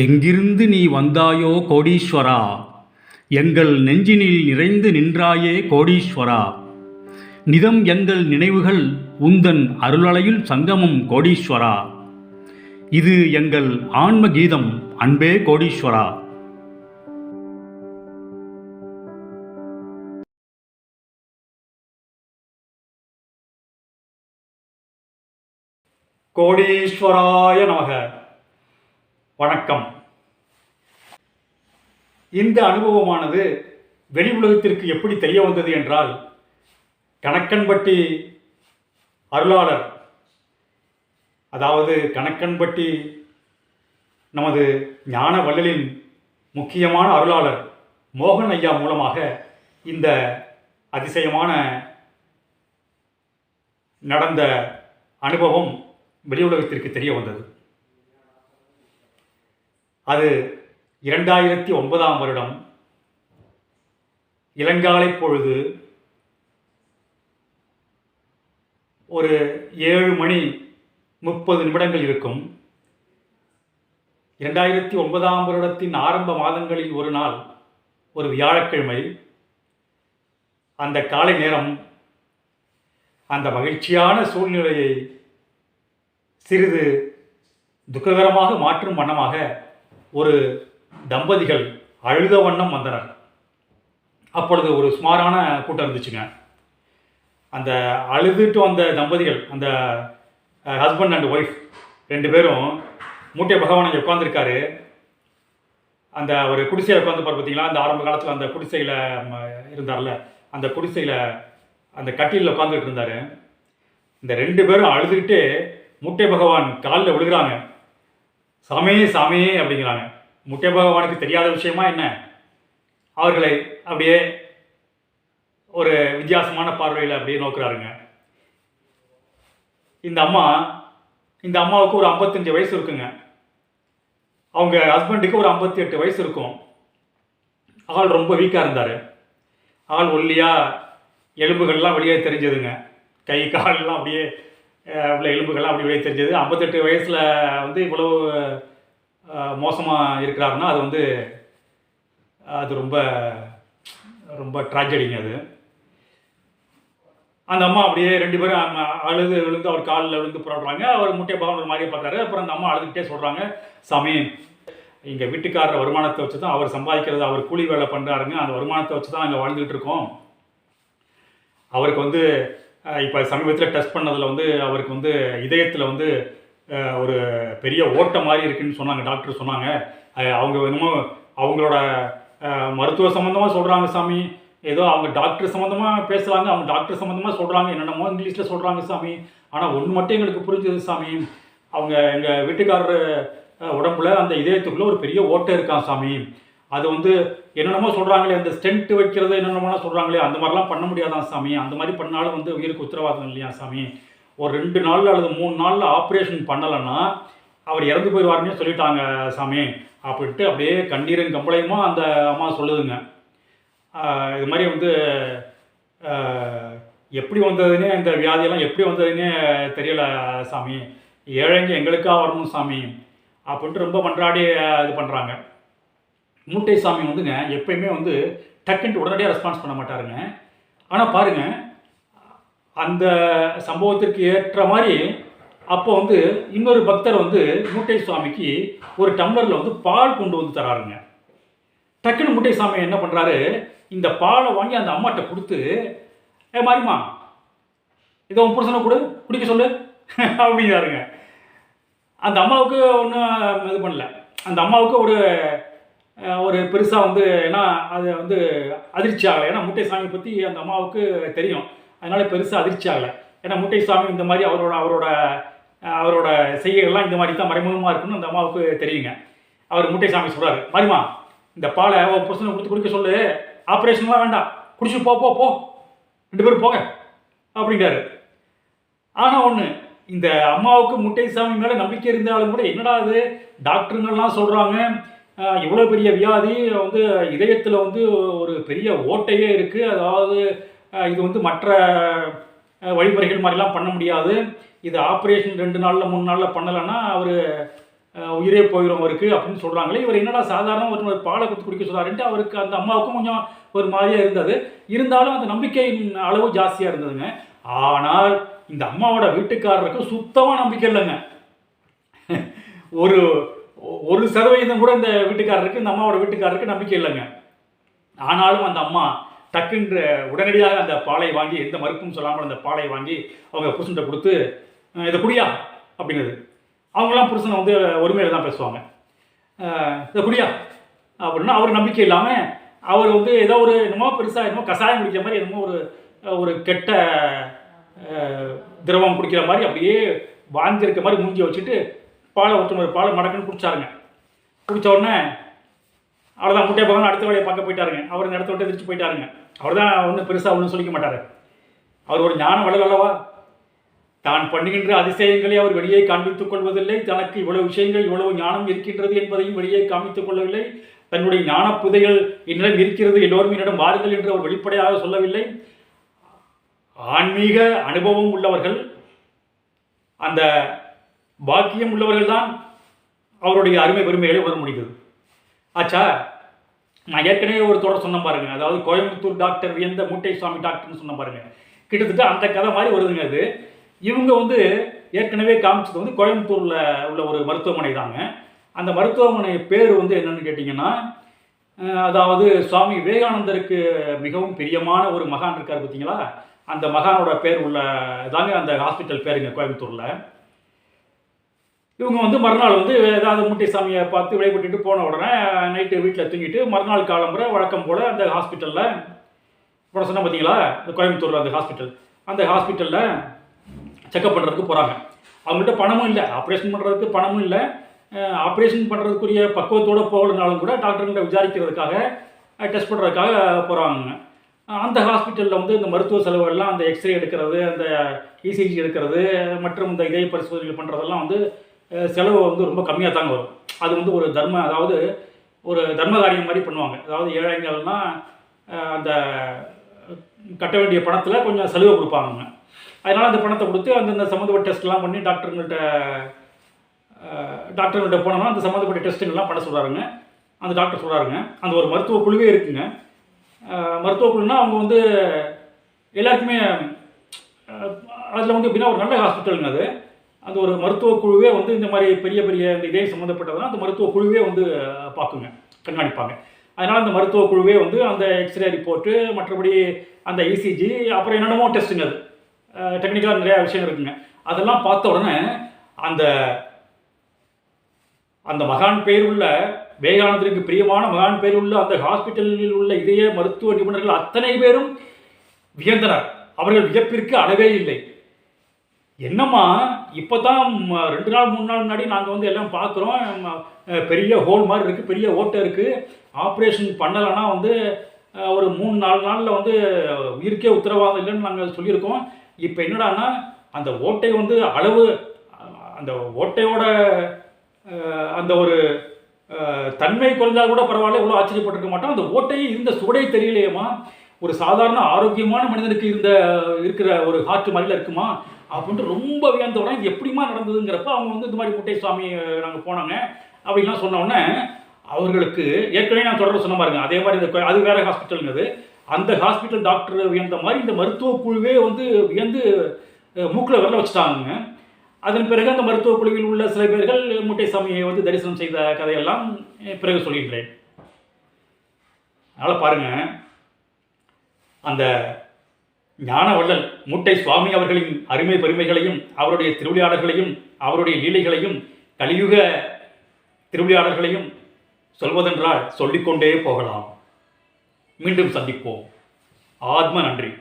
எங்கிருந்து நீ வந்தாயோ கோடீஸ்வரா, எங்கள் நெஞ்சினில் நிறைந்து நின்றாயே கோடீஸ்வரா. நிதம் எங்கள் நினைவுகள் உந்தன் அருளலையில் சங்கமம் கோடீஸ்வரா. இது எங்கள் ஆன்ம கீதம் அன்பே கோடீஸ்வரா. கோடீஸ்வராய நமக. வணக்கம். இந்த அனுபவமானது வெளி உலகத்திற்கு எப்படி தெரிய வந்தது என்றால், கணக்கன்பட்டி அருளாளர், அதாவது கணக்கன்பட்டி நமது ஞான வள்ளலின் முக்கியமான அருளாளர் மோகன் ஐயா மூலமாக இந்த அதிசயமான நடந்த அனுபவம் வெளி உலகத்திற்கு தெரிய வந்தது. அது 2009ஆம் வருடம் இளங்காலை பொழுது ஒரு 7:30 இருக்கும். 2009ஆம் வருடத்தின் ஆரம்ப மாதங்களில் ஒரு நாள், ஒரு வியாழக்கிழமை. அந்த காலை நேரம் அந்த மகிழ்ச்சியான சூழ்நிலையை சிறிது துக்ககரமாக மாற்றும் வண்ணமாக ஒரு தம்பதிகள் அழுத வண்ணம் வந்தனர். அப்பொழுது ஒரு சுமாரான கூட்டம் இருந்துச்சுங்க. அந்த அழுதுட்டு வந்த தம்பதிகள், அந்த ஹஸ்பண்ட் அண்ட் ஒய்ஃப் 2 பேரும் மூட்டை பகவான் அங்கே உட்காந்துருக்காரு. அந்த ஒரு குடிசையில் உட்காந்துப்பார் பார்த்தீங்களா, அந்த ஆரம்ப காலத்தில் அந்த குடிசையில் இருந்தார்ல, அந்த குடிசையில் அந்த கட்டிலில் உட்காந்துக்கிட்டு இருந்தார். இந்த 2 பேரும் அழுதுகிட்டு மூட்டை பகவான் காலில் விழுகிறாங்க. சாமி சாமி அப்படிங்கிறாங்க. மூட்டை பகவானுக்கு தெரியாத விஷயமா என்ன? அவர்களை அப்படியே ஒரு வித்தியாசமான பார்வையில் அப்படியே நோக்குறாருங்க. இந்த அம்மாவுக்கு ஒரு 55 வயசு இருக்குங்க. அவங்க ஹஸ்பண்டுக்கு ஒரு 58 வயசு இருக்கும். ஆள் ரொம்ப வீக்காக இருந்தார். ஆள் ஒல்லியாக, எலும்புகள்லாம் வெளியே தெரிஞ்சதுங்க. கை காலெல்லாம் அப்படியே உள்ள எலும்புகள்லாம் அப்படி வெளியே தெரிஞ்சது. 58 வயசில் வந்து இவ்வளவு மோசமாக இருக்கிறாருன்னா அது ரொம்ப ரொம்ப ட்ராஜடிங்க அது. அந்த அம்மா அப்படியே 2 பேரும் அழுது விழுந்து அவர் காலில் விழுந்து புறப்படுறாங்க. அவர் முட்டை பகவான் ஒரு மாதிரியே பார்க்குறாரு. அப்புறம் அந்த அம்மா அழுதுகிட்டே சொல்கிறாங்க, சாமி, எங்கள் வீட்டுக்காரர் வருமானத்தை வச்சு தான் அவர் சம்பாதிக்கிறது, அவர் கூலி வேலை பண்ணுறாருங்க, அந்த வருமானத்தை வச்சு தான் நாங்கள் வாழ்ந்துகிட்டு இருக்கோம். அவருக்கு இப்போ சமீபத்தில் டெஸ்ட் பண்ணதில் அவருக்கு இதயத்தில் ஒரு பெரிய ஓட்டை மாதிரி இருக்குதுன்னு சொன்னாங்க, டாக்டர் சொன்னாங்க. அவங்க என்னமோ அவங்களோட மருத்துவ சம்மந்தமாக சொல்கிறாங்க சாமி, ஏதோ அவங்க டாக்டர் சம்மந்தமாக பேசுகிறாங்க, அவங்க டாக்டர் சம்மந்தமாக சொல்கிறாங்க, என்னென்னமோ இங்கிலீஷில் சொல்கிறாங்க சாமி. ஆனால் ஒன்று மட்டும் எங்களுக்கு புரிஞ்சது சாமி, அவங்க எங்கள் வீட்டுக்காரர் உடம்புல அந்த இதயத்துக்குள்ளே ஒரு பெரிய ஓட்டை இருக்கான் சாமி. அது என்னென்னமோ சொல்கிறாங்களே, அந்த ஸ்டென்ட் வைக்கிறது என்னென்னமோலாம் சொல்கிறாங்களே, அந்த மாதிரிலாம் பண்ண முடியாதான் சாமி. அந்த மாதிரி பண்ணாலும் உயிருக்கு உத்தரவாதம் இல்லையா சாமி. ஒரு 2 நாளில் அல்லது 3 நாளில் ஆப்ரேஷன் பண்ணலைன்னா அவர் இறந்து போயிடுவாருன்னு சொல்லிட்டாங்க சாமி அப்படின்ட்டு அப்படியே கண்ணீரும் கம்பளையுமா அந்த அம்மா சொல்லுதுங்க. இது மாதிரி எப்படி வந்ததுன்னே, இந்த வியாதியெல்லாம் எப்படி வந்ததுன்னே தெரியலை சாமி, ஏழைங்க எங்களுக்காக வரணும் சாமி அப்படின்ட்டு ரொம்ப மன்றாடி இது பண்ணுறாங்க. மூட்டை சாமி எப்பயுமே டக்குன்ட்டு உடனடியாக ரெஸ்பான்ஸ் பண்ண மாட்டாருங்க. ஆனால் பாருங்கள், அந்த சம்பவத்திற்கு ஏற்ற மாதிரி அப்போ இன்னொரு பக்தர் மூட்டை சுவாமிக்கு ஒரு டம்ளரில் பால் கொண்டு தராருங்க. டக்குன்னு மூட்டை சாமி என்ன பண்ணுறாரு, இந்த பாலை வாங்கி அந்த அம்மாட்ட கொடுத்து, மாறிமா இதை உன் புருஷனை குடிக்க சொல்லு அப்படிங்கிறாருங்க. அந்த அம்மாவுக்கு ஒன்றும் இது பண்ணல. அந்த அம்மாவுக்கு ஒரு பெருசாக ஏன்னா அது அதிர்ச்சி ஆகலை. ஏன்னா மூட்டை சாமியை பற்றி அந்த அம்மாவுக்கு தெரியும், அதனால் பெருசாக அதிர்ச்சி ஆகலை. ஏன்னா மூட்டை சாமி இந்த மாதிரி அவரோட செய்கைகள்லாம் இந்த மாதிரி தான் மறைமுகமாக இருக்குன்னு அந்த அம்மாவுக்கு தெரியுங்க. அவர் மூட்டை சாமி சொல்கிறாரு, மாறிமா இந்த பாலை ஒரு புருஷனை குடிக்க சொல்லு, ஆப்ரேஷன்லாம் வேண்டாம், குடிச்சு போ 2 பேரும் போங்க அப்படிங்கிறாரு. ஆனால் ஒன்று, இந்த அம்மாவுக்கு மூட்டை சாமி மேலே நம்பிக்கை இருந்தாலும் கூட, என்னடா அது டாக்டருங்கள்லாம் சொல்கிறாங்க, இவ்வளோ பெரிய வியாதி, இதயத்தில் ஒரு பெரிய ஓட்டையே இருக்குது, அதாவது இது மற்ற வழிமுறைகள் மாதிரிலாம் பண்ண முடியாது, இது ஆப்ரேஷன் 2 நாளில் 3 நாளில் பண்ணலைன்னா அவர் உயிரே போயிடும் அவருக்கு அப்படின்னு சொல்கிறாங்களே, இவர் என்னடா சாதாரண ஒரு பாலை கொடுத்து குடிக்க சொல்கிறாருன்ட்டு அவருக்கு அந்த அம்மாவுக்கும் கொஞ்சம் ஒரு மாதிரியாக இருந்தது. இருந்தாலும் அந்த நம்பிக்கையின் அளவு ஜாஸ்தியாக இருந்ததுங்க. ஆனால் இந்த அம்மாவோட வீட்டுக்காரருக்கு சுத்தமாக நம்பிக்கை இல்லைங்க. ஒரு 1% கூட இந்த வீட்டுக்காரருக்கு, இந்த அம்மாவோட வீட்டுக்காரருக்கு நம்பிக்கை இல்லைங்க. ஆனாலும் அந்த அம்மா டக்குன்ற உடனடியாக அந்த பாலை வாங்கி, எந்த மறுப்பும் சொல்லாமல் அந்த பாலை வாங்கி அவங்க புருஷன்கிட்ட கொடுத்து, இதை குடியா அப்படிங்கிறது. அவங்களாம் புருஷனை வந்து ஒருமையில் தான் பேசுவாங்க. இதை குடியா அப்படின்னா அவர் நம்பிக்கை இல்லாமல் அவர் வந்து ஏதோ ஒரு என்னமோ பெருசாக என்னமோ கஷாயம் குடிக்கிற மாதிரி, என்னமோ ஒரு கெட்ட திரவம் குடிக்கிற மாதிரி அப்படியே வாங்கியிருக்க மாதிரி மூஞ்சி வச்சுட்டு பாலை பாலை மடக்குன்னு குடிச்சாருங்க. குடித்த உடனே அவ்வளோதான், முட்டையை பார்க்கணும், அடுத்த வேலையை பார்க்க போயிட்டாருங்க. அவர் இந்த இடத்த விட்டு எதிர்த்து போயிட்டாருங்க. அவர் தான் ஒன்றும் பெருசாக ஒன்றும் சொல்லிக்க மாட்டார். அவர் ஒரு ஞான வளர் அல்லவா. தான் பண்ணுகின்ற அதிசயங்களை அவர் வெளியே காண்பித்துக் கொள்வதில்லை. தனக்கு இவ்வளவு விஷயங்கள், இவ்வளவு ஞானம் இருக்கின்றது என்பதையும் வெளியே காண்பித்துக் கொள்ளவில்லை. தன்னுடைய ஞான புதைகள் என்னிடம் இருக்கிறது, எல்லோரும் என்னிடம் வாருங்கள் என்று அவர் வெளிப்படையாக சொல்லவில்லை. ஆன்மீக அனுபவம் உள்ளவர்கள், அந்த பாக்கியம் உள்ளவர்கள் தான் அவருடைய அருமை பெருமைகளை உணர முடிந்தது. ஆச்சா, நான் ஏற்கனவே ஒரு தொடர் சொன்ன பாருங்க, அதாவது கோயம்புத்தூர் டாக்டர் வியந்த மூட்டை சுவாமி டாக்டர்னு சொன்ன பாருங்க, கிட்டத்தட்ட அந்த கதை மாதிரி வருதுங்க. அது இவங்க வந்து ஏற்கனவே காமிச்சது வந்து கோயம்புத்தூரில் உள்ள ஒரு மருத்துவமனை தாங்க. அந்த மருத்துவமனை பேர் வந்து என்னன்னு கேட்டிங்கன்னா, அதாவது சுவாமி விவேகானந்தருக்கு மிகவும் பிரியமான ஒரு மகான் இருக்கார் பார்த்தீங்களா, அந்த மகானோட பேர் உள்ள தாங்க அந்த ஹாஸ்பிட்டல் பேருங்க கோயம்புத்தூரில். இவங்க வந்து மறுநாள் வந்து ஏதாவது மூட்டை சாமியை பார்த்து விடைபட்டுட்டு போன உடனே நைட்டு வீட்டில் தூங்கிட்டு மறுநாள் காலம்புற வழக்கம் போல் அந்த ஹாஸ்பிட்டலில் இப்போ சொன்ன பார்த்தீங்களா, இந்த கோயம்புத்தூரில் அந்த ஹாஸ்பிட்டலில் செக்கப் பண்ணுறதுக்கு போகிறாங்க. அவங்கள்ட்ட பணமும் இல்லை, ஆப்ரேஷன் பண்ணுறதுக்கு பணமும் இல்லை. ஆப்ரேஷன் பண்ணுறதுக்குரிய பக்குவத்தோடு போகலனாலும் கூட டாக்டர்கிட்ட விசாரிக்கிறதுக்காக, டெஸ்ட் பண்ணுறதுக்காக போகிறாங்க. அந்த ஹாஸ்பிட்டலில் வந்து இந்த மருத்துவ செலவுகள்லாம், அந்த எக்ஸ்ரே எடுக்கிறது, அந்த இசிஜி எடுக்கிறது மற்றும் இந்த இதய பரிசோதனைகள் பண்ணுறதெல்லாம் வந்து செலவு வந்து ரொம்ப கம்மியாக தாங்க வரும். அது வந்து ஒரு அதாவது ஒரு தர்ம காரியம் மாதிரி பண்ணுவாங்க. அதாவது ஏழைகள்னால் அந்த கட்ட வேண்டிய பணத்தில் கொஞ்சம் சலுகை கொடுப்பாங்க. அதனால் அந்த பணத்தை கொடுத்து அந்தந்த சம்மந்தப்பட்ட டெஸ்ட்லாம் பண்ணி டாக்டர்கள்ட்ட போனோம்னா அந்த சம்மந்தப்பட்ட டெஸ்ட்டுங்கள்லாம் பண்ண சொல்கிறாருங்க. அந்த டாக்டர் சொல்கிறாருங்க, அந்த ஒரு மருத்துவ குழுவே இருக்குங்க. மருத்துவ குழுனா அவங்க வந்து எல்லாருக்குமே அதில் வந்து எப்படின்னா ஒரு நல்ல ஹாஸ்பிட்டலுங்க அது. அந்த ஒரு மருத்துவ குழுவே வந்து இந்த மாதிரி பெரிய பெரிய இந்த இதே சம்மந்தப்பட்டதுனா அந்த மருத்துவ குழுவே வந்து பார்க்குங்க, கண்காணிப்பாங்க. அதனால் அந்த மருத்துவ குழுவே வந்து அந்த எக்ஸ்ரே ரிப்போர்ட்டு, மற்றபடி அந்த இசிஜி, அப்புறம் என்னென்னமோ டெஸ்ட்டுங்க, அது டெக்னிக்கலாக நிறையா விஷயம் இருக்குங்க. அதெல்லாம் பார்த்த உடனே அந்த மகான் பேர் உள்ள, விவேகானந்தருக்கு பிரியமான மகான் பேர் உள்ள அந்த ஹாஸ்பிட்டலில் உள்ள இதய மருத்துவ நிபுணர்கள் அத்தனை பேரும் வியந்தனர். அவர்கள் வியப்பிற்கு அளவே இல்லை. என்னம்மா இப்போ தான் 2 நாள் 3 நாள் முன்னாடி நாங்கள் வந்து எல்லாம் பார்க்குறோம், பெரிய ஹோல் மாதிரி இருக்குது, பெரிய ஓட்டை இருக்குது, ஆப்ரேஷன் பண்ணலைன்னா வந்து ஒரு 3-4 நாளில் வந்து உயிருக்கே உத்தரவாதம் இல்லைன்னு நாங்கள் சொல்லியிருக்கோம். இப்போ என்னடான்னா அந்த ஓட்டை வந்து அளவு, அந்த ஓட்டையோட அந்த ஒரு தன்மை குறைஞ்சால் கூட பரவாயில்ல, இவ்வளோ ஆச்சரியப்பட்டிருக்க மாட்டோம். அந்த ஓட்டையை இருந்த சுவடை தெரியலையேம்மா, ஒரு சாதாரண ஆரோக்கியமான மனிதனுக்கு இருக்கிற ஒரு ஹார்ட் மாதிரில இருக்குமா அப்படின்ட்டு ரொம்ப வியந்தோட இது எப்படிமா நடந்ததுங்கிறப்ப அவங்க வந்து இந்த மாதிரி மூட்டை சுவாமி நாங்கள் போனாங்க அப்படின்லாம் சொன்னோடனே அவர்களுக்கு ஏற்கனவே நான் தொடர்ந்து சொன்ன பாருங்க, அதே மாதிரி அது வேறு ஹாஸ்பிட்டலுங்கிறது. அந்த ஹாஸ்பிட்டல் டாக்டர் வியந்த மாதிரி இந்த மருத்துவ குழுவே வந்து வியந்து மூக்கில் விரல வச்சுட்டாங்க. அதன் பிறகு அந்த மருத்துவ குழுவில் உள்ள சில பேர்கள் மூட்டை சாமியை வந்து தரிசனம் செய்த கதையெல்லாம் பிறகு சொல்கின்றேன். அதனால் பாருங்கள், அந்த ஞானவள்ளல் மூட்டை சுவாமி அவர்களின் அருமை பெருமைகளையும், அவருடைய திருவிளையாடல்களையும், அவருடைய லீலைகளையும், கலியுக திருவிளையாடல்களையும் சொல்வதென்றால் சொல்லிக்கொண்டே போகலாம். மீண்டும் சந்திப்போம். ஆத்ம நன்றி.